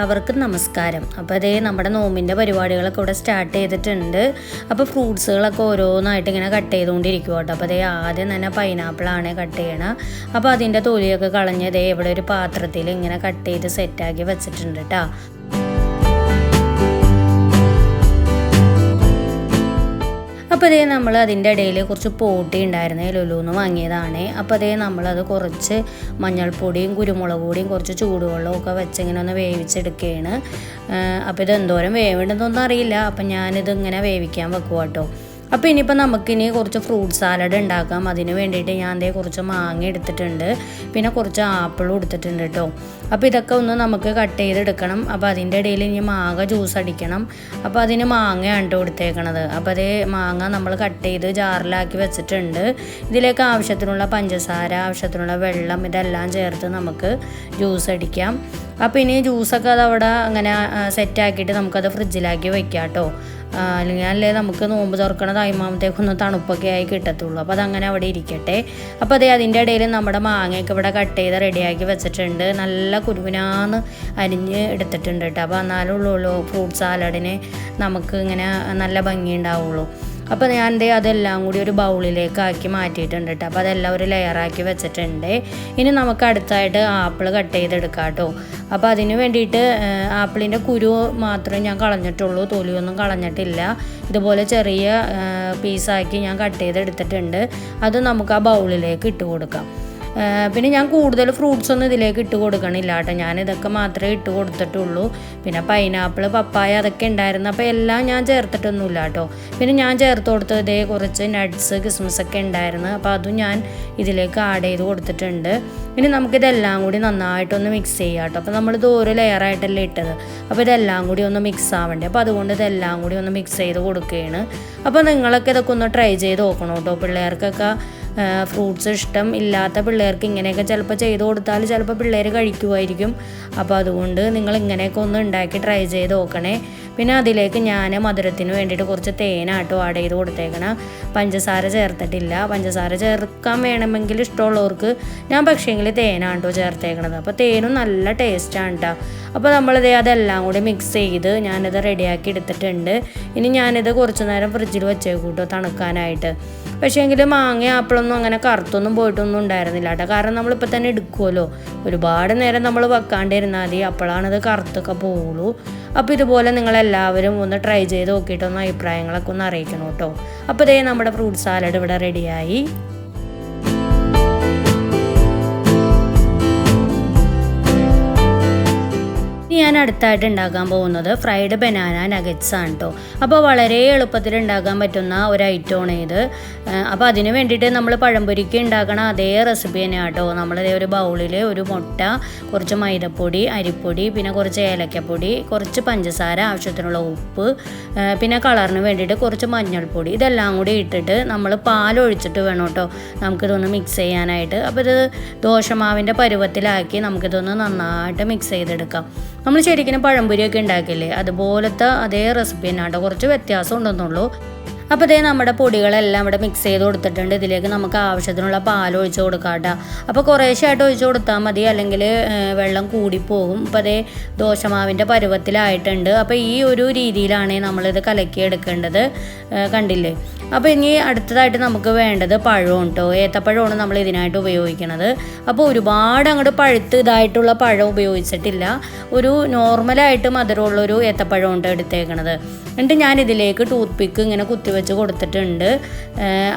എല്ലാവർക്കും നമസ്കാരം. അപ്പോൾ അതേ നമ്മുടെ നോമ്പിൻ്റെ പരിപാടികളൊക്കെ ഇവിടെ സ്റ്റാർട്ട് ചെയ്തിട്ടുണ്ട്. അപ്പോൾ ഫ്രൂട്ട്സുകളൊക്കെ ഓരോന്നായിട്ട് ഇങ്ങനെ കട്ട് ചെയ്തുകൊണ്ടിരിക്കും കേട്ടോ. അപ്പോൾ അതേ ആദ്യം തന്നെ പൈനാപ്പിളാണ് കട്ട് ചെയ്യണം. അപ്പോൾ അതിൻ്റെ തൊലിയൊക്കെ കളഞ്ഞതേ ഇവിടെ ഒരു പാത്രത്തിൽ ഇങ്ങനെ കട്ട് ചെയ്ത് സെറ്റാക്കി വെച്ചിട്ടുണ്ട് കേട്ടോ. അപ്പോൾ അതേ നമ്മൾ അതിൻ്റെ ഇടയിൽ കുറച്ച് പോട്ടി ഉണ്ടായിരുന്നേ ലുലുന്ന് വാങ്ങിയതാണ്. അപ്പോൾ അതേ നമ്മളത് കുറച്ച് മഞ്ഞൾപ്പൊടിയും കുരുമുളക് പൊടിയും കുറച്ച് ചൂടുവെള്ളവും ഒക്കെ വെച്ച് ഇങ്ങനെ ഒന്ന് വേവിച്ചെടുക്കുകയാണ്. അപ്പോൾ ഇത് എന്തോരം വേവേണ്ടതൊന്നും അറിയില്ല. അപ്പം ഞാനിത് ഇങ്ങനെ വേവിക്കാൻ വെക്കുക കേട്ടോ. അപ്പോൾ ഇനിയിപ്പോൾ നമുക്കിനി കുറച്ച് ഫ്രൂട്ട് സാലഡ് ഉണ്ടാക്കാം. അതിന് വേണ്ടിയിട്ട് ഞാൻ ദേ കുറച്ച് മാങ്ങ എടുത്തിട്ടുണ്ട്, പിന്നെ കുറച്ച് ആപ്പിളും എടുത്തിട്ടുണ്ട് കേട്ടോ. അപ്പോൾ ഇതൊക്കെ ഒന്ന് നമുക്ക് കട്ട് ചെയ്തെടുക്കണം. അപ്പോൾ അതിൻ്റെ ഇടയിൽ ഇനി മാങ്ങ ജ്യൂസ് അടിക്കണം. അപ്പോൾ അതിന് മാങ്ങയാണ് കേട്ടോ എടുത്തേക്കണത്. അപ്പോൾ അതേ മാങ്ങ നമ്മൾ കട്ട് ചെയ്ത് ജാറിലാക്കി വെച്ചിട്ടുണ്ട്. ഇതിലേക്ക് ആവശ്യത്തിനുള്ള പഞ്ചസാര, ആവശ്യത്തിനുള്ള വെള്ളം ഇതെല്ലാം ചേർത്ത് നമുക്ക് ജ്യൂസ് അടിക്കാം. അപ്പോൾ ഇനി ജ്യൂസൊക്കെ അതവിടെ അങ്ങനെ സെറ്റാക്കിയിട്ട് നമുക്കത് ഫ്രിഡ്ജിലാക്കി വെക്കാം കേട്ടോ. അല്ലെങ്കിൽ നമുക്ക് നോമ്പ് തുറക്കണ ടൈമാകുമ്പോഴത്തേക്കൊന്ന് തണുപ്പൊക്കെ ആയി കിട്ടത്തുള്ളൂ. അപ്പോൾ അതങ്ങനെ അവിടെ ഇരിക്കട്ടെ. അപ്പോൾ അതേ അതിൻ്റെ ഇടയിൽ നമ്മുടെ മാങ്ങയൊക്കെ ഇവിടെ കട്ട് ചെയ്ത് റെഡിയാക്കി വെച്ചിട്ടുണ്ട്. നല്ല കുരുവിനാന്ന് അരിഞ്ഞ് എടുത്തിട്ടുണ്ട് കേട്ടോ. അപ്പോൾ എന്നാലുള്ളൂ ഫ്രൂട്ട് സാലഡിന് നമുക്ക് ഇങ്ങനെ നല്ല ഭംഗി ഉണ്ടാവുള്ളൂ. അപ്പോൾ ഞാൻ അതെല്ലാം കൂടി ഒരു ബൗളിലേക്ക് ആക്കി മാറ്റിയിട്ടുണ്ട് കേട്ടോ. അപ്പോൾ അതെല്ലാം ഒരു ലെയറാക്കി വെച്ചിട്ടുണ്ട്. ഇനി നമുക്ക് അടുത്തായിട്ട് ആപ്പിൾ കട്ട് ചെയ്തെടുക്കാം കേട്ടോ. അപ്പോൾ അതിന് വേണ്ടിയിട്ട് ആപ്പിളിൻ്റെ കുരു മാത്രമേ ഞാൻ കളഞ്ഞിട്ടുള്ളൂ, തൊലിയൊന്നും കളഞ്ഞിട്ടില്ല. ഇതുപോലെ ചെറിയ പീസാക്കി ഞാൻ കട്ട് ചെയ്തെടുത്തിട്ടുണ്ട്. അത് നമുക്ക് ആ ബൗളിലേക്ക് ഇട്ട് കൊടുക്കാം. പിന്നെ ഞാൻ കൂടുതൽ ഫ്രൂട്ട്സ് ഒന്നും ഇതിലേക്ക് ഇട്ട് കൊടുക്കണില്ല കേട്ടോ. ഞാനിതൊക്കെ മാത്രമേ ഇട്ട് കൊടുത്തിട്ടുള്ളൂ. പിന്നെ പൈനാപ്പിൾ, പപ്പായ അതൊക്കെ ഉണ്ടായിരുന്നു. അപ്പോൾ എല്ലാം ഞാൻ ചേർത്തിട്ടൊന്നുമില്ല കേട്ടോ. പിന്നെ ഞാൻ ചേർത്ത് കൊടുത്തത് ഇതേ കുറച്ച് നട്ട്സ്, കിസ്മിസൊക്കെ ഉണ്ടായിരുന്നു. അപ്പോൾ അതും ഞാൻ ഇതിലേക്ക് ആഡ് ചെയ്ത് കൊടുത്തിട്ടുണ്ട്. ഇനി നമുക്കിതെല്ലാം കൂടി നന്നായിട്ടൊന്ന് മിക്സ് ചെയ്യാം കേട്ടോ. അപ്പോൾ നമ്മളിത് ഓരോ ലെയറായിട്ടല്ലേ ഇട്ടത്. അപ്പോൾ ഇതെല്ലാം കൂടി ഒന്ന് മിക്സ് ആവണ്ടേ. അപ്പോൾ അതുകൊണ്ട് ഇതെല്ലാം കൂടി ഒന്ന് മിക്സ് ചെയ്ത് കൊടുക്കുകയാണ്. അപ്പോൾ നിങ്ങളൊക്കെ ഇതൊക്കെ ഒന്ന് ട്രൈ ചെയ്ത് നോക്കണം കേട്ടോ. പിള്ളേർക്കൊക്കെ ഫ്രൂട്ട്സ് ഇഷ്ടം ഇല്ലാത്ത പിള്ളേർക്ക് ഇങ്ങനെയൊക്കെ ചിലപ്പോൾ ചെയ്ത് കൊടുത്താൽ ചിലപ്പോൾ പിള്ളേർ കഴിക്കുമായിരിക്കും. അപ്പോൾ അതുകൊണ്ട് നിങ്ങൾ ഇങ്ങനെയൊക്കെ ഒന്ന് ഉണ്ടാക്കി ട്രൈ ചെയ്ത് നോക്കണേ. പിന്നെ അതിലേക്ക് ഞാൻ മധുരത്തിന് വേണ്ടിയിട്ട് കുറച്ച് തേനാട്ടോ ആഡ് ചെയ്ത് കൊടുത്തേക്കണം. പഞ്ചസാര ചേർത്തിട്ടില്ല. പഞ്ചസാര ചേർക്കാൻ വേണമെങ്കിൽ ഇഷ്ടമുള്ളവർക്ക്, ഞാൻ പക്ഷേങ്കിൽ തേനാട്ടോ ചേർത്തേക്കണത്. അപ്പോൾ തേനും നല്ല ടേസ്റ്റാണ് കേട്ടോ. അപ്പോൾ നമ്മളിത് അതെല്ലാം കൂടി മിക്സ് ചെയ്ത് ഞാനിത് റെഡിയാക്കി എടുത്തിട്ടുണ്ട്. ഇനി ഞാനിത് കുറച്ച് നേരം ഫ്രിഡ്ജിൽ വെച്ചേക്കും കേട്ടോ തണുക്കാനായിട്ട്. പക്ഷേങ്കിൽ മാങ്ങ ആപ്പിളൊന്നും അങ്ങനെ കറുത്തൊന്നും പോയിട്ടൊന്നും ഉണ്ടായിരുന്നില്ല കേട്ടോ. കാരണം നമ്മളിപ്പോൾ തന്നെ എടുക്കുമല്ലോ, ഒരുപാട് നേരം നമ്മൾ വെക്കാണ്ടിരുന്നാൽ മതി, അപ്പോഴാണിത് കറുത്തൊക്കെ പോവുള്ളൂ. അപ്പോൾ ഇതുപോലെ നിങ്ങളെല്ലാവരും ഒന്ന് ട്രൈ ചെയ്ത് നോക്കിയിട്ടൊന്ന് അഭിപ്രായങ്ങളൊക്കെ ഒന്ന് അറിയിക്കണം കേട്ടോ. അപ്പോൾ ഇതേ നമ്മുടെ ഫ്രൂട്ട് സാലഡ് ഇവിടെ റെഡിയായി. ഞാൻ അടുത്തായിട്ട് ഉണ്ടാക്കാൻ പോകുന്നത് ഫ്രൈഡ് ബനാന നഗറ്റ്സ് ആണ് കേട്ടോ. അപ്പോൾ വളരെ എളുപ്പത്തിൽ ഉണ്ടാക്കാൻ പറ്റുന്ന ഒരു ഐറ്റമാണ് ഇത്. അപ്പോൾ അതിന് വേണ്ടിയിട്ട് നമ്മൾ പഴംപൊരിക്ക് ഉണ്ടാക്കണ അതേ റെസിപ്പി തന്നെയാണ് കേട്ടോ. നമ്മളിതേ ഒരു ബൗളിൽ ഒരു മുട്ട, കുറച്ച് മൈദപ്പൊടി, അരിപ്പൊടി, പിന്നെ കുറച്ച് ഏലക്കപ്പൊടി, കുറച്ച് പഞ്ചസാര, ആവശ്യത്തിനുള്ള ഉപ്പ്, പിന്നെ കളറിന് വേണ്ടിയിട്ട് കുറച്ച് മഞ്ഞൾപ്പൊടി, ഇതെല്ലാം കൂടി ഇട്ടിട്ട് നമ്മൾ പാലൊഴിച്ചിട്ട് വേണം കേട്ടോ നമുക്കിതൊന്ന് മിക്സ് ചെയ്യാനായിട്ട്. അപ്പോൾ ഇത് ദോശമാവിൻ്റെ പരുവത്തിലാക്കി നമുക്കിതൊന്ന് നന്നായിട്ട് മിക്സ് ചെയ്തെടുക്കാം. നമ്മൾ ശരിക്കും പഴംപൊരിയൊക്കെ ഉണ്ടാക്കില്ലേ, അതുപോലത്തെ അതേ റെസിപ്പി തന്നെ കേട്ടോ. കുറച്ച് വ്യത്യാസം ഉണ്ടെന്നുള്ളൂ. അപ്പോൾ ഇതേ നമ്മുടെ പൊടികളെല്ലാം ഇവിടെ മിക്സ് ചെയ്ത് കൊടുത്തിട്ടുണ്ട്. ഇതിലേക്ക് നമുക്ക് ആവശ്യത്തിനുള്ള പാൽ ഒഴിച്ച് കൊടുക്കാം കേട്ടോ. അപ്പോൾ കുറേശ്ശായിട്ട് ഒഴിച്ച് കൊടുത്താൽ മതി, അല്ലെങ്കിൽ വെള്ളം കൂടിപ്പോകും. അപ്പോൾ അതേ ദോശമാവിൻ്റെ പരുവത്തിലായിട്ടുണ്ട്. അപ്പോൾ ഈ ഒരു രീതിയിലാണ് നമ്മളിത് കലക്കിയെടുക്കേണ്ടത്. കണ്ടില്ലേ? അപ്പോൾ ഇനി അടുത്തതായിട്ട് നമുക്ക് വേണ്ടത് പഴം കേട്ടോ. ഏത്തപ്പഴമാണ് നമ്മൾ ഇതിനായിട്ട് ഉപയോഗിക്കുന്നത്. അപ്പോൾ ഒരുപാട് അങ്ങോട്ട് പഴുത്ത് ഇതായിട്ടുള്ള പഴം ഉപയോഗിച്ചിട്ടില്ല. ഒരു നോർമലായിട്ട് മധുരമുള്ളൊരു ഏത്തപ്പഴം കൊണ്ട് എടുത്തേക്കണത്. എന്നിട്ട് ഞാൻ ഇതിലേക്ക് ടൂത്ത് പിക്ക് ഇങ്ങനെ കുത്തിവെച്ച് കൊടുത്തിട്ടുണ്ട്.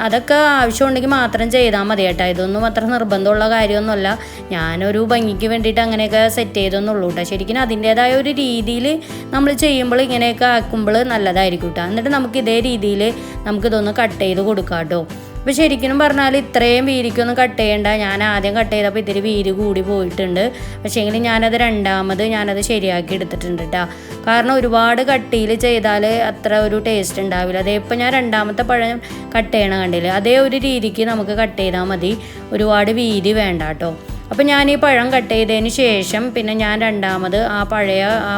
അതൊക്കെ ആവശ്യമുണ്ടെങ്കിൽ മാത്രം ചെയ്താൽ മതി കേട്ടോ. ഇതൊന്നും അത്ര നിർബന്ധമുള്ള കാര്യമൊന്നുമല്ല. ഞാനൊരു ഭംഗിക്ക് വേണ്ടിയിട്ട് അങ്ങനെയൊക്കെ സെറ്റ് ചെയ്തെന്നുള്ളൂ കേട്ടോ. ശരിക്കും അതിൻ്റേതായ ഒരു രീതിയിൽ നമ്മൾ ചെയ്യുമ്പോൾ ഇങ്ങനെയൊക്കെ ആക്കുമ്പോൾ നല്ലതായിരിക്കും കേട്ടോ. എന്നിട്ട് നമുക്ക് ഇതേ രീതിയിൽ നമുക്കിതൊന്ന് കട്ട് ചെയ്ത് കൊടുക്കാം കേട്ടോ. അപ്പോൾ ശരിക്കും പറഞ്ഞാൽ ഇത്രയും വീതിക്കൊന്നും കട്ട് ചെയ്യേണ്ട. ഞാൻ ആദ്യം കട്ട് ചെയ്തപ്പോൾ ഇത്തിരി വീതി കൂടി പോയിട്ടുണ്ട്. പക്ഷേ എങ്കിലും ഞാനത് ശരിയാക്കി എടുത്തിട്ടുണ്ട് കേട്ടോ. കാരണം ഒരുപാട് കട്ടിയിൽ ചെയ്താൽ അത്ര ഒരു ടേസ്റ്റ് ഉണ്ടാവില്ല. അതേപ്പോൾ ഞാൻ രണ്ടാമത്തെ പഴം കട്ട് ചെയ്യണ കണ്ടില്ലേ, അതേ ഒരു രീതിക്ക് നമുക്ക് കട്ട് ചെയ്താൽ മതി. ഒരുപാട് വീതി വേണ്ട കേട്ടോ. അപ്പോൾ ഞാൻ ഈ പഴം കട്ട് ചെയ്തതിന് ശേഷം പിന്നെ ഞാൻ രണ്ടാമത് ആ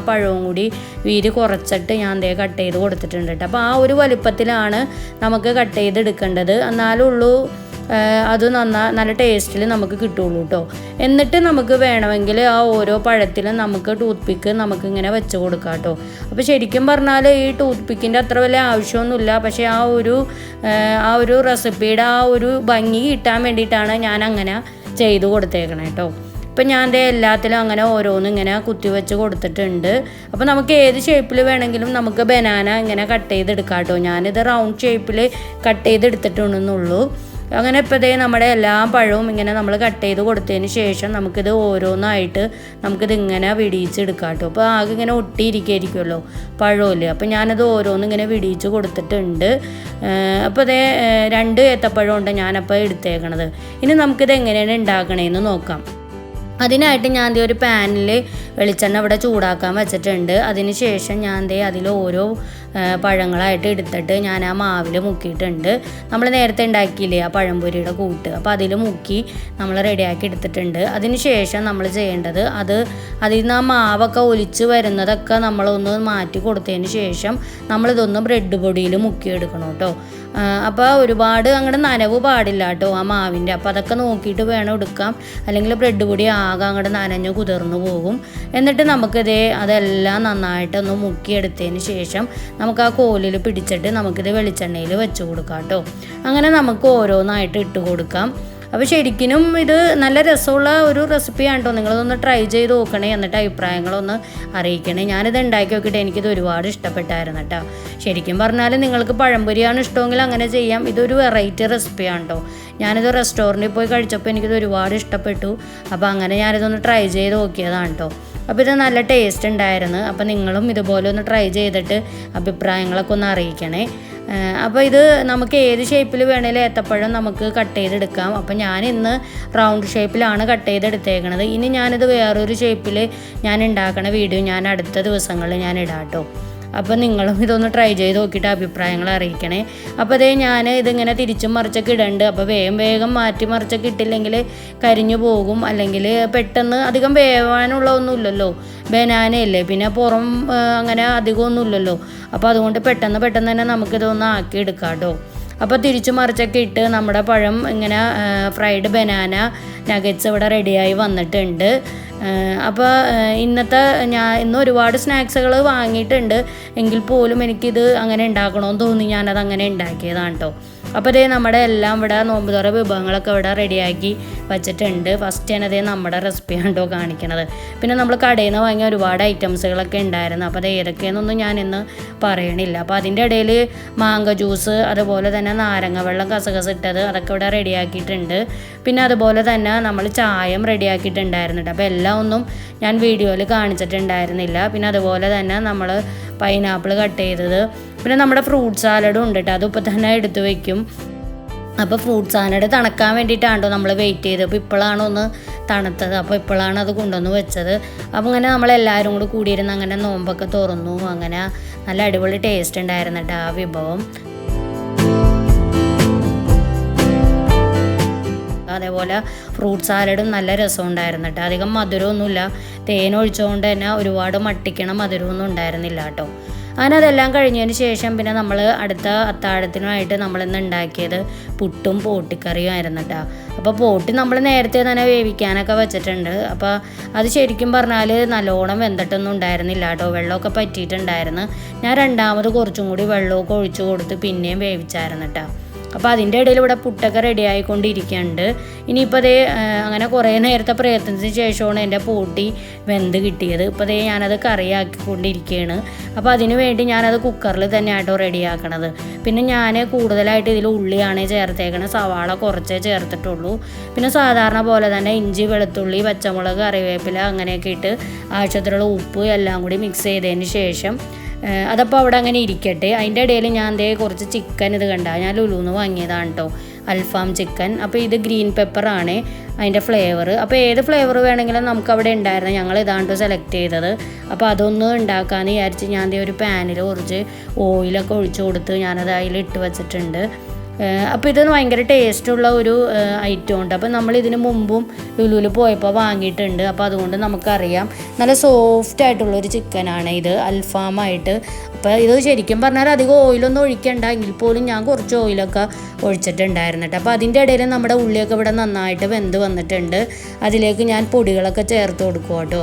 പഴവും കൂടി വീതി കുറച്ചിട്ട് ഞാൻ ദേ കട്ട് ചെയ്ത് കൊടുത്തിട്ടുണ്ട് കേട്ടോ. അപ്പോൾ ആ ഒരു വലുപ്പത്തിലാണ് നമുക്ക് കട്ട് ചെയ്തെടുക്കേണ്ടത്. എന്നാലുള്ളൂ അത് നല്ല ടേസ്റ്റിൽ നമുക്ക് കിട്ടുള്ളൂ കേട്ടോ. എന്നിട്ട് നമുക്ക് വേണമെങ്കിൽ ആ ഓരോ പഴത്തിലും നമുക്ക് ടൂത്ത് പിക്ക് നമുക്കിങ്ങനെ വെച്ച് കൊടുക്കാം കേട്ടോ. അപ്പോൾ ശരിക്കും പറഞ്ഞാൽ ഈ ടൂത്ത് പിക്കിൻ്റെ അത്ര വലിയ ആവശ്യമൊന്നുമില്ല, പക്ഷേ ആ ഒരു റെസിപ്പിയുടെ ആ ഒരു ഭംഗി കിട്ടാൻ വേണ്ടിയിട്ടാണ് ഞാൻ അങ്ങനെ ചെയ്ത് കൊടുത്തേക്കണേ കേട്ടോ. ഇപ്പം ഞാൻ എല്ലാത്തിലും അങ്ങനെ ഓരോന്നും ഇങ്ങനെ കുത്തിവെച്ച് കൊടുത്തിട്ടുണ്ട്. അപ്പോൾ നമുക്ക് ഏത് ഷേപ്പിൽ വേണമെങ്കിലും നമുക്ക് ബനാന ഇങ്ങനെ കട്ട് ചെയ്തെടുക്കാം കേട്ടോ. ഞാനിത് റൗണ്ട് ഷേപ്പിൽ കട്ട് ചെയ്തെടുത്തിട്ടുണ്ടെന്നുള്ളൂ. അങ്ങനെ ഇപ്പോൾ നമ്മുടെ എല്ലാ പഴവും ഇങ്ങനെ നമ്മൾ കട്ട് ചെയ്ത് കൊടുത്തതിന് ശേഷം നമുക്കിത് ഓരോന്നായിട്ട് നമുക്കിത് ഇങ്ങനെ വിടിയിച്ചെടുക്കാം കേട്ടോ. അപ്പോൾ ആകെ ഇങ്ങനെ ഒട്ടിയിരിക്കുമല്ലോ പഴമില്ല. അപ്പോൾ ഞാനത് ഓരോന്നും ഇങ്ങനെ വിടിയിച്ച് കൊടുത്തിട്ടുണ്ട്. അപ്പോൾ 2 ഏത്തപ്പഴം ഉണ്ട് ഞാനപ്പോൾ എടുത്തേക്കണത്. ഇനി നമുക്കിത് എങ്ങനെയാണ് ഉണ്ടാക്കണേന്ന് നോക്കാം. അതിനായിട്ട് ഞാൻ ഒരു പാനിൽ വെളിച്ചെണ്ണ ഇവിടെ ചൂടാക്കാൻ വെച്ചിട്ടുണ്ട്. അതിന് ശേഷം ഞാൻ അതിൽ ഓരോ പഴങ്ങളായിട്ട് എടുത്തിട്ട് ഞാൻ ആ മാവിൽ മുക്കിയിട്ടുണ്ട്. നമ്മൾ നേരത്തെ ഉണ്ടാക്കിയില്ലേ ആ പഴംപൊരിയുടെ കൂട്ട്, അപ്പോൾ അതിൽ മുക്കി നമ്മൾ റെഡിയാക്കി എടുത്തിട്ടുണ്ട്. അതിന് ശേഷം നമ്മൾ ചെയ്യേണ്ടത് അതിൽ നിന്ന് ആ മാവൊക്കെ ഒലിച്ച് വരുന്നതൊക്കെ നമ്മളൊന്ന് മാറ്റി കൊടുത്തതിന് ശേഷം നമ്മളിതൊന്ന് ബ്രെഡ് പൊടിയിൽ മുക്കിയെടുക്കണം കേട്ടോ. അപ്പോൾ ഒരുപാട് അങ്ങോട്ട് നനവ് പാടില്ല കേട്ടോ ആ മാവിൻ്റെ. അപ്പോൾ അതൊക്കെ നോക്കിയിട്ട് വേണം എടുക്കാം, അല്ലെങ്കിൽ ബ്രെഡ് പൊടി ആകെ അങ്ങോട്ട് നനഞ്ഞ് കുതിർന്നു പോകും. എന്നിട്ട് അതെല്ലാം നന്നായിട്ടൊന്ന് മുക്കിയെടുത്തതിന് ശേഷം നമുക്ക് ആ കോലിൽ പിടിച്ചിട്ട് നമുക്കിത് വെളിച്ചെണ്ണയിൽ വെച്ച് കൊടുക്കാം കേട്ടോ. അങ്ങനെ നമുക്ക് ഓരോന്നായിട്ട് ഇട്ട് കൊടുക്കാം. അപ്പോൾ ശരിക്കും ഇത് നല്ല രസമുള്ള ഒരു റെസിപ്പിയാണ് കേട്ടോ. നിങ്ങളതൊന്ന് ട്രൈ ചെയ്ത് നോക്കണേ, എന്നിട്ട് അഭിപ്രായങ്ങളൊന്ന് അറിയിക്കണേ. ഞാനിത് ഉണ്ടാക്കി നോക്കിയിട്ട് എനിക്കിത് ഒരുപാട് ഇഷ്ടപ്പെട്ടായിരുന്നു കേട്ടോ. ശരിക്കും പറഞ്ഞാൽ നിങ്ങൾക്ക് പഴംപൊരിയാണ് ഇഷ്ടമെങ്കിൽ അങ്ങനെ ചെയ്യാം. ഇതൊരു വെറൈറ്റി റെസിപ്പിയാണ് കേട്ടോ. ഞാനിത് റെസ്റ്റോറൻറ്റിൽ പോയി കഴിച്ചപ്പോൾ എനിക്കിത് ഒരുപാട് ഇഷ്ടപ്പെട്ടു. അപ്പോൾ അങ്ങനെ ഞാനിതൊന്ന് ട്രൈ ചെയ്ത് നോക്കിയതാണ് കേട്ടോ. അപ്പോൾ ഇത് നല്ല ടേസ്റ്റ് ഉണ്ടായിരുന്നു. അപ്പോൾ നിങ്ങളും ഇതുപോലെ ഒന്ന് ട്രൈ ചെയ്തിട്ട് അഭിപ്രായങ്ങളൊക്കെ ഒന്ന് അറിയിക്കണേ. അപ്പോൾ ഇത് നമുക്ക് ഏത് ഷേപ്പിൽ വേണേലും ഏത്തപ്പഴം നമുക്ക് കട്ട് ചെയ്തെടുക്കാം. അപ്പോൾ ഞാൻ ഇന്ന് റൗണ്ട് ഷേപ്പിലാണ് കട്ട് ചെയ്തെടുത്തേക്കണത്. ഇനി ഞാനിത് വേറൊരു ഷേപ്പിൽ ഞാൻ ഉണ്ടാക്കണ വീഡിയോ ഞാൻ അടുത്ത ദിവസങ്ങളിൽ ഞാൻ ഇടാം കേട്ടോ. അപ്പോൾ നിങ്ങളും ഇതൊന്ന് ട്രൈ ചെയ്ത് നോക്കിയിട്ട് അഭിപ്രായങ്ങൾ അറിയിക്കണേ. അപ്പോൾ ഞാൻ ഇതിങ്ങനെ തിരിച്ചും മറിച്ചൊക്കെ ഇടണ്ട്. അപ്പോൾ വേഗം മാറ്റി മറിച്ചൊക്കെ ഇട്ടില്ലെങ്കിൽ കരിഞ്ഞു പോകും, അല്ലെങ്കിൽ പെട്ടെന്ന് അധികം വേവാനുള്ള ഒന്നുമില്ലല്ലോ, ബനാനയല്ലേ, പിന്നെ പുറം അങ്ങനെ അധികമൊന്നുമില്ലല്ലോ. അപ്പോൾ അതുകൊണ്ട് പെട്ടെന്ന് തന്നെ നമുക്കിതൊന്ന് ആക്കി എടുക്കാം കേട്ടോ. അപ്പോൾ തിരിച്ചു മറിച്ചൊക്കെ ഇട്ട് നമ്മുടെ പഴം ഇങ്ങനെ ഫ്രൈഡ് ബനാന നഗറ്റ്സ് ഇവിടെ റെഡിയായി വന്നിട്ടുണ്ട്. അപ്പോൾ ഇന്ന് ഒരുപാട് സ്നാക്സുകൾ വാങ്ങിയിട്ടുണ്ട്, എങ്കിൽ പോലും എനിക്കിത് അങ്ങനെ ഉണ്ടാക്കണമെന്ന് തോന്നി ഞാനത് അങ്ങനെ ഉണ്ടാക്കിയതാണ് കേട്ടോ. അപ്പോൾ നമ്മുടെ എല്ലാം ഇവിടെ നോമ്പ് തുറ വിഭവങ്ങളൊക്കെ ഇവിടെ റെഡിയാക്കി വെച്ചിട്ടുണ്ട്. ഫസ്റ്റ് തന്നെ നമ്മുടെ റെസിപ്പിയാണ് കേട്ടോ കാണിക്കണത്. പിന്നെ നമ്മൾ കടയിൽ നിന്ന് വാങ്ങിയ ഒരുപാട് ഐറ്റംസുകളൊക്കെ ഉണ്ടായിരുന്നു. അപ്പോൾ ഏതൊക്കെയാണെന്നൊന്നും ഞാനിന്ന് പറയണില്ല. അപ്പോൾ അതിൻ്റെ ഇടയിൽ മാങ്ങ ജ്യൂസ്, അതുപോലെ തന്നെ നാരങ്ങ വെള്ളം കസകസ് ഇട്ടത് അതൊക്കെ ഇവിടെ റെഡിയാക്കിയിട്ടുണ്ട്. പിന്നെ അതുപോലെ തന്നെ നമ്മൾ ചായം റെഡിയാക്കിയിട്ടുണ്ടായിരുന്നു. അപ്പോൾ എല്ലാം ഒന്നും ഞാൻ വീഡിയോയിൽ കാണിച്ചിട്ടുണ്ടായിരുന്നില്ല. പിന്നെ അതുപോലെ തന്നെ നമ്മൾ പൈനാപ്പിൾ കട്ട് ചെയ്തത്, പിന്നെ നമ്മുടെ ഫ്രൂട്ട് സാലഡും ഉണ്ട് കേട്ടോ. അതിപ്പോൾ തന്നെ എടുത്ത് വയ്ക്കും. അപ്പോൾ ഫ്രൂട്ട് സാലഡ് തണുക്കാൻ വേണ്ടിയിട്ടാണോ നമ്മൾ വെയിറ്റ് ചെയ്തത്. അപ്പോൾ ഇപ്പോഴാണ് ഒന്ന് തണുത്തത്, അപ്പോൾ ഇപ്പോഴാണ് അത് കൊണ്ടുവന്ന് വെച്ചത്. അപ്പോൾ അങ്ങനെ നമ്മളെല്ലാവരും കൂടി കൂടിയിരുന്ന് അങ്ങനെ നോമ്പൊക്കെ തുറന്നു. അങ്ങനെ നല്ല അടിപൊളി ടേസ്റ്റ് ഉണ്ടായിരുന്നു കേട്ടോ ആ വിഭവം. അതേപോലെ ഫ്രൂട്ട് സാലഡും നല്ല രസം ഉണ്ടായിരുന്നു കേട്ടോ. അധികം മധുരമൊന്നുമില്ല, തേൻ ഒഴിച്ചുകൊണ്ട് തന്നെ ഒരുപാട് മട്ടിക്കണം മധുരമൊന്നും ഉണ്ടായിരുന്നില്ല കേട്ടോ. അങ്ങനെ അതെല്ലാം കഴിഞ്ഞതിന് ശേഷം പിന്നെ നമ്മൾ അടുത്ത അത്താഴത്തിനുമായിട്ട് നമ്മളിന്ന് ഉണ്ടാക്കിയത് പുട്ടും പോട്ടിക്കറിയും ആയിരുന്നു കേട്ടോ. അപ്പോൾ പോട്ടി നമ്മൾ നേരത്തെ തന്നെ വേവിക്കാനൊക്കെ വെച്ചിട്ടുണ്ട്. അപ്പോൾ അത് ശരിക്കും പറഞ്ഞാൽ നല്ലോണം വെന്തിട്ടൊന്നും ഉണ്ടായിരുന്നില്ല കേട്ടോ, വെള്ളമൊക്കെ പറ്റിയിട്ടുണ്ടായിരുന്നു. ഞാൻ രണ്ടാമത് കുറച്ചും കൂടി വെള്ളമൊക്കെ ഒഴിച്ചു കൊടുത്ത് പിന്നെയും വേവിച്ചായിരുന്നു കേട്ടോ. അപ്പോൾ അതിൻ്റെ ഇടയിൽ ഇവിടെ പുട്ടൊക്കെ റെഡി ആയിക്കൊണ്ടിരിക്കുന്നുണ്ട്. ഇനിയിപ്പോൾ അങ്ങനെ കുറേ നേരത്തെ പ്രയത്നത്തിന് ശേഷമാണ് എൻ്റെ പോട്ടി വെന്ത് കിട്ടിയത്. ഇപ്പോൾ ഞാനത് കറിയാക്കിക്കൊണ്ടിരിക്കുകയാണ്. അപ്പോൾ അതിന് വേണ്ടി ഞാനത് കുക്കറിൽ തന്നെ ആട്ടോ റെഡിയാക്കണത്. പിന്നെ ഞാൻ കൂടുതലായിട്ട് ഇതിൽ ഉള്ളിയാണ് ചേർത്തേക്കണത്, സവാള കുറച്ചേ ചേർത്തിട്ടുള്ളൂ. പിന്നെ സാധാരണ പോലെ തന്നെ ഇഞ്ചി, വെളുത്തുള്ളി, പച്ചമുളക്, കറിവേപ്പില അങ്ങനെയൊക്കെ ഇട്ട് ആവശ്യത്തിലുള്ള ഉപ്പ് എല്ലാം കൂടി മിക്സ് ചെയ്തതിന് ശേഷം അതപ്പോൾ അവിടെ അങ്ങനെ ഇരിക്കട്ടെ. അതിൻ്റെ ഇടയിൽ ഞാൻ കുറച്ച് ചിക്കൻ ഇത് കണ്ട ഞാൻ ലുലുന്ന് വാങ്ങിയതാണ് കേട്ടോ, അൽഫാം ചിക്കൻ. അപ്പോൾ ഇത് ഗ്രീൻ പെപ്പറാണ് അതിൻ്റെ ഫ്ലേവർ. അപ്പോൾ ഏത് ഫ്ലേവർ വേണമെങ്കിലും നമുക്ക് അവിടെ ഉണ്ടായിരുന്നു, ഞങ്ങൾ ഇതാണ്ടോ സെലക്ട് ചെയ്തത്. അപ്പോൾ അതൊന്ന് ഉണ്ടാക്കാമെന്ന് വിചാരിച്ച് ഞാൻ ഒരു പാനിൽ കുറച്ച് ഓയിലൊക്കെ ഒഴിച്ചു കൊടുത്ത് ഞാനത് അതിൽ ഇട്ട് വെച്ചിട്ടുണ്ട്. അപ്പോൾ ഇത് ഭയങ്കര ടേസ്റ്റുള്ള ഒരു ഐറ്റം ഉണ്ട്. അപ്പോൾ നമ്മൾ ഇതിന് മുമ്പും ലുലുവിൽ പോയപ്പോൾ വാങ്ങിയിട്ടുണ്ട്. അപ്പോൾ അതുകൊണ്ട് നമുക്കറിയാം നല്ല സോഫ്റ്റ് ആയിട്ടുള്ളൊരു ചിക്കനാണ് ഇത്, അൽഫാമായിട്ട്. അപ്പോൾ ഇത് ശരിക്കും പറഞ്ഞാൽ അധികം ഓയിലൊന്നും ഒഴിക്കണ്ട, എങ്കിൽ പോലും ഞാൻ കുറച്ച് ഓയിലൊക്കെ ഒഴിച്ചിട്ടുണ്ടായിരുന്നു കേട്ടോ. അപ്പോൾ അതിൻ്റെ ഇടയിൽ നമ്മുടെ ഉള്ളിയൊക്കെ ഇവിടെ നന്നായിട്ട് വെന്ത് വന്നിട്ടുണ്ട്. അതിലേക്ക് ഞാൻ പൊടികളൊക്കെ ചേർത്ത് കൊടുക്കും കേട്ടോ.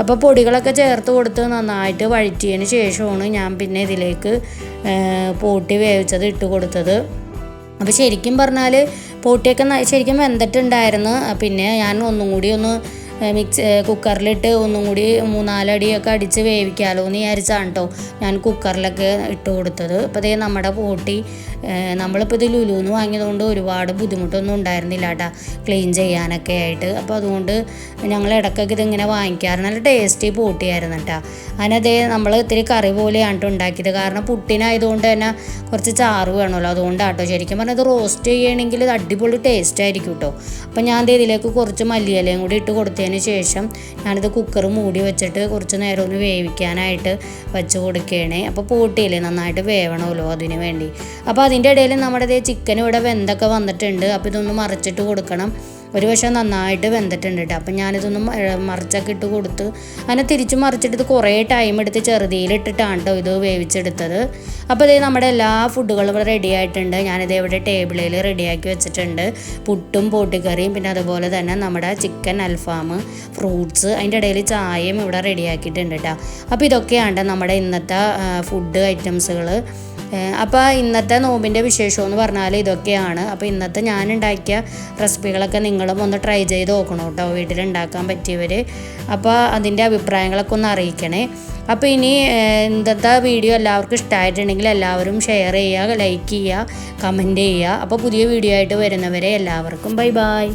അപ്പോൾ പൊടികളൊക്കെ ചേർത്ത് കൊടുത്ത് നന്നായിട്ട് വഴറ്റിയതിന് ശേഷമാണ് ഞാൻ പിന്നെ ഇതിലേക്ക് പോട്ടി വേവിച്ചത് ഇട്ട് കൊടുത്തത്. അപ്പോൾ ശരിക്കും പറഞ്ഞാൽ പോട്ടിയൊക്കെ ശരിക്കും വെന്തിട്ടുണ്ടായിരുന്നു. പിന്നെ ഞാൻ ഒന്നും കൂടി ഒന്ന് കുക്കറിലിട്ട് ഒന്നും കൂടി 3-4 അടിയൊക്കെ അടിച്ച് വേവിക്കാമല്ലോ എന്ന് വിചാരിച്ചാണ് കേട്ടോ ഞാൻ കുക്കറിലൊക്കെ ഇട്ട് കൊടുത്തത്. അപ്പോൾ അതേ നമ്മുടെ പോട്ടി നമ്മളിപ്പോൾ ഇത് ലുലുന്ന് വാങ്ങിയതുകൊണ്ട് ഒരുപാട് ബുദ്ധിമുട്ടൊന്നും ഉണ്ടായിരുന്നില്ല കേട്ടോ ക്ലീൻ ചെയ്യാനൊക്കെ ആയിട്ട്. അപ്പോൾ അതുകൊണ്ട് ഞങ്ങൾ ഇടയ്ക്കൊക്കെ ഇതിങ്ങനെ വാങ്ങിക്കാറുണ്ട്. നല്ല ടേസ്റ്റി പോട്ടിയായിരുന്നു കേട്ടോ. അതിനതേ നമ്മൾ ഇത്തിരി കറി പോലെയാണ് കേട്ടോ ഉണ്ടാക്കിയത്. കാരണം പുട്ടിനായതുകൊണ്ട് തന്നെ കുറച്ച് ചാറ് വേണമല്ലോ, അതുകൊണ്ടാട്ടോ. ശരിക്കും പറഞ്ഞാൽ ഇത് റോസ്റ്റ് ചെയ്യണമെങ്കിൽ ഇത് അടിപൊളി ടേസ്റ്റ് ആയിരിക്കും കേട്ടോ. അപ്പോൾ ഞാൻ ഇതിലേക്ക് കുറച്ച് മല്ലിയിലയും കൂടി ഇട്ട് കൊടുത്തതിന് ശേഷം ഞാനിത് കുക്കർ മൂടി വെച്ചിട്ട് കുറച്ച് നേരം ഒന്ന് വേവിക്കാനായിട്ട് വെച്ച് കൊടുക്കുകയാണ്. അപ്പോൾ പോട്ടിയില്ലേ നന്നായിട്ട് വേവണമല്ലോ അതിന് വേണ്ടി. അപ്പോൾ അതിൻ്റെ ഇടയിൽ നമ്മുടെ ചിക്കൻ ഇവിടെ വെന്തൊക്കെ വന്നിട്ടുണ്ട്. അപ്പോൾ ഇതൊന്ന് മറിച്ചിട്ട് കൊടുക്കണം. ഒരു വശം നന്നായിട്ട് വെന്തിട്ടുണ്ട് കേട്ടോ. അപ്പം ഞാനിതൊന്നും മറിച്ചൊക്കെ ഇട്ട് കൊടുത്ത് അങ്ങനെ തിരിച്ച് മറിച്ചിട്ട് ഇത് കുറേ ടൈം എടുത്ത് ചെറുതിയിലിട്ടിട്ടാണ് കേട്ടോ ഇത് വേവിച്ചെടുത്തത്. അപ്പോൾ ഇത് നമ്മുടെ എല്ലാ ഫുഡുകളും ഇവിടെ റെഡി ആയിട്ടുണ്ട്. ഞാനിത് ഇവിടെ ടേബിളിൽ റെഡിയാക്കി വെച്ചിട്ടുണ്ട്. പുട്ടും പോട്ടിക്കറിയും പിന്നെ അതുപോലെ തന്നെ നമ്മുടെ ചിക്കൻ അൽഫാം, ഫ്രൂട്ട്സ്, അതിൻ്റെ ഇടയിൽ ചായയും ഇവിടെ റെഡിയാക്കിയിട്ടുണ്ട് കേട്ടോ. അപ്പോൾ ഇതൊക്കെയാണ് നമ്മുടെ ഇന്നത്തെ ഫുഡ് ഐറ്റംസുകൾ. അപ്പോൾ ഇന്നത്തെ നോമ്പിൻ്റെ വിശേഷം എന്ന് പറഞ്ഞാൽ ഇതൊക്കെയാണ്. അപ്പോൾ ഇന്നത്തെ ഞാൻ ഉണ്ടാക്കിയ റെസിപ്പികളൊക്കെ നിങ്ങളും ഒന്ന് ട്രൈ ചെയ്ത് നോക്കണം കേട്ടോ, വീട്ടിലുണ്ടാക്കാൻ പറ്റിയവർ. അപ്പോൾ അതിൻ്റെ അഭിപ്രായങ്ങളൊക്കെ ഒന്ന് അറിയിക്കണേ. അപ്പോൾ ഇനി ഇന്നത്തെ വീഡിയോ എല്ലാവർക്കും ഇഷ്ടമായിട്ടുണ്ടെങ്കിൽ എല്ലാവരും ഷെയർ ചെയ്യുക, ലൈക്ക് ചെയ്യുക, കമൻറ്റ് ചെയ്യുക. അപ്പോൾ പുതിയ വീഡിയോ ആയിട്ട് വരുന്നവരെ എല്ലാവർക്കും ബൈ ബൈ.